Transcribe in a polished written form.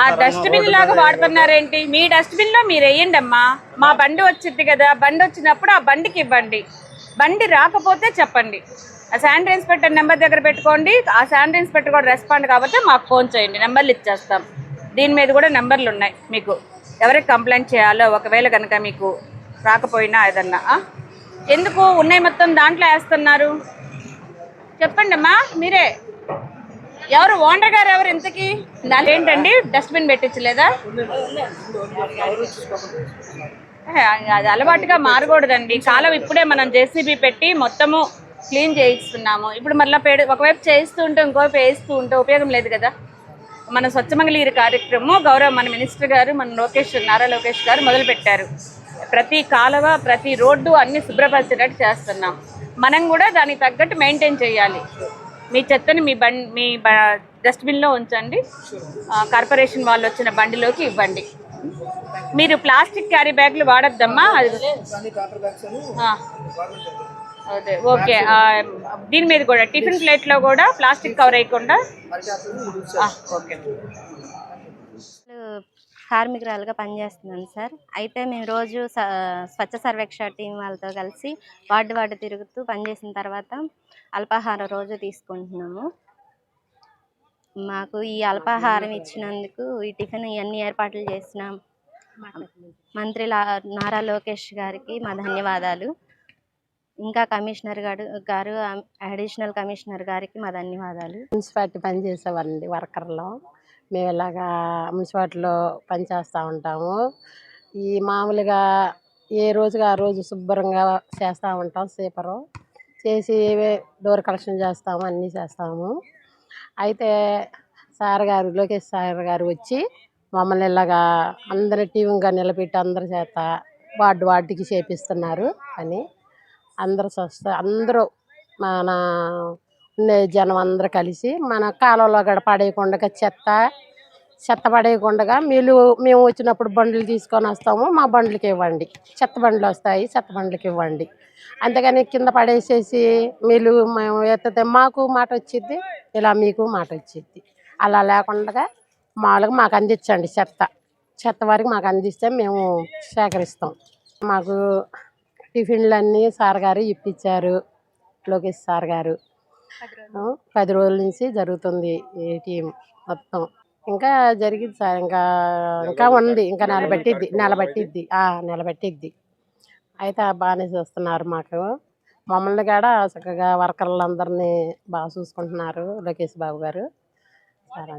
ఆ డస్ట్బిన్ లాగా వాడుతున్నారేంటి? మీ డస్ట్బిన్ లో మీరు వేయండి అమ్మా. మా బండి వచ్చింది కదా, బండి వచ్చినప్పుడు ఆ బండికి ఇవ్వండి. బండి రాకపోతే చెప్పండి. ఆ శానిటరీ ఇన్స్పెక్టర్ నెంబర్ దగ్గర పెట్టుకోండి. ఆ శానిటరీ ఇన్స్పెక్టర్ కూడా రెస్పాండ్ కాకపోతే మాకు ఫోన్ చేయండి, నెంబర్లు ఇచ్చేస్తాం. దీని మీద కూడా నెంబర్లు ఉన్నాయి మీకు, ఎవరికి కంప్లైంట్ చేయాలో ఒకవేళ కనుక మీకు రాకపోయినా ఏదన్నా. ఎందుకు ఉన్నాయి మొత్తం దాంట్లో వేస్తున్నారు చెప్పండి అమ్మా. మీరే ఎవరు ఓనర్ గారు ఎవరు ఇంతకీ? దాని ఏంటండి డస్ట్బిన్ పెట్టించలేదా? అది అలవాటుగా మారకూడదండి. కాలం ఇప్పుడే మనం జేసీబీ పెట్టి మొత్తము క్లీన్ చేయిస్తున్నాము. ఇప్పుడు మళ్ళీ ఒకవైపు చేయిస్తూ ఉంటే ఇంకోవైపు వేయిస్తూ ఉంటే ఉపయోగం లేదు కదా. మన స్వచ్ఛమంగళగిరి కార్యక్రమం గౌరవ మన మినిస్టర్ గారు, మన నారా లోకేష్ గారు మొదలుపెట్టారు. ప్రతి కాలువ, ప్రతి రోడ్డు అన్ని శుభ్రపరిచేటట్టు చేస్తున్నాం. మనం కూడా దానికి తగ్గట్టు మెయింటైన్ చేయాలి. మీ చెత్తని మీ డస్ట్బిన్లో ఉంచండి. కార్పొరేషన్ వాళ్ళు వచ్చిన బండిలోకి ఇవ్వండి. మీరు ప్లాస్టిక్ క్యారీ బ్యాగ్లు వాడద్దమ్మా. అదే ఓకే. దీని మీద కూడా టిఫిన్ ప్లేట్లో కూడా ప్లాస్టిక్ కవర్ వేయకుండా. ఓకే. కార్మికురాలుగా పనిచేస్తున్నాను సార్. అయితే మేము రోజు స్వచ్ఛ సర్వేక్షణ టీం వాళ్ళతో కలిసి వార్డు తిరుగుతూ పనిచేసిన తర్వాత అల్పాహారం రోజు తీసుకుంటున్నాము. మాకు ఈ అల్పాహారం ఇచ్చినందుకు, ఈ టిఫిన్ ఇవన్నీ ఏర్పాట్లు చేసిన మంత్రి నారా లోకేష్ గారికి మా ధన్యవాదాలు. ఇంకా కమిషనర్ గారు అడిషనల్ కమిషనర్ గారికి మా ధన్యవాదాలు. మున్సిపాలిటీ పనిచేసేవారండి వర్కర్లో. మేము ఇలాగా మున్సిపాలిటీలో పనిచేస్తూ ఉంటాము. ఈ మామూలుగా ఏ రోజుగా ఆ రోజు శుభ్రంగా చేస్తూ ఉంటాం. సీపరు చేసి డోర్ కలెక్షన్ చేస్తాము, అన్నీ చేస్తాము. అయితే లోకేష్ సార్ గారు వచ్చి మమ్మల్ని ఇలాగా అందరి టీంగా నిలబెట్టి అందరి చేత వార్డుకి చేపిస్తున్నారు అని. అందరూ మన జనం అందరూ కలిసి మన కాలంలో గడ పడేయకుండా చెత్త పడేయకుండా మేము వచ్చినప్పుడు బండ్లు తీసుకొని వస్తాము. మా బండ్లకి ఇవ్వండి, చెత్త బండ్లు వస్తాయి, చెత్త బండ్లకి ఇవ్వండి. అంతేగాని కింద పడేసేసి మేము ఎత్తితే మాకు మాట వచ్చిద్ది, ఇలా మీకు మాట వచ్చిద్ది. అలా లేకుండా మామూలుగా మాకు అందించండి. చెత్త వరకు మాకు అందిస్తే మేము సేకరిస్తాం. మాకు టిఫిన్లన్నీ సార్ గారు ఇప్పించారు, లోకేష్ సార్ గారు. 10 రోజుల నుంచి జరుగుతుంది ఈ టీం మొత్తం. ఇంకా జరిగింది సార్, ఇంకా ఉంది, ఇంకా నెలబట్టిద్ది. అయితే బాగానే చూస్తున్నారు మాకు. మమ్మల్ని కూడా చక్కగా వర్కర్లందరినీ బాగా చూసుకుంటున్నారు లోకేష్ బాబు గారు. సరే.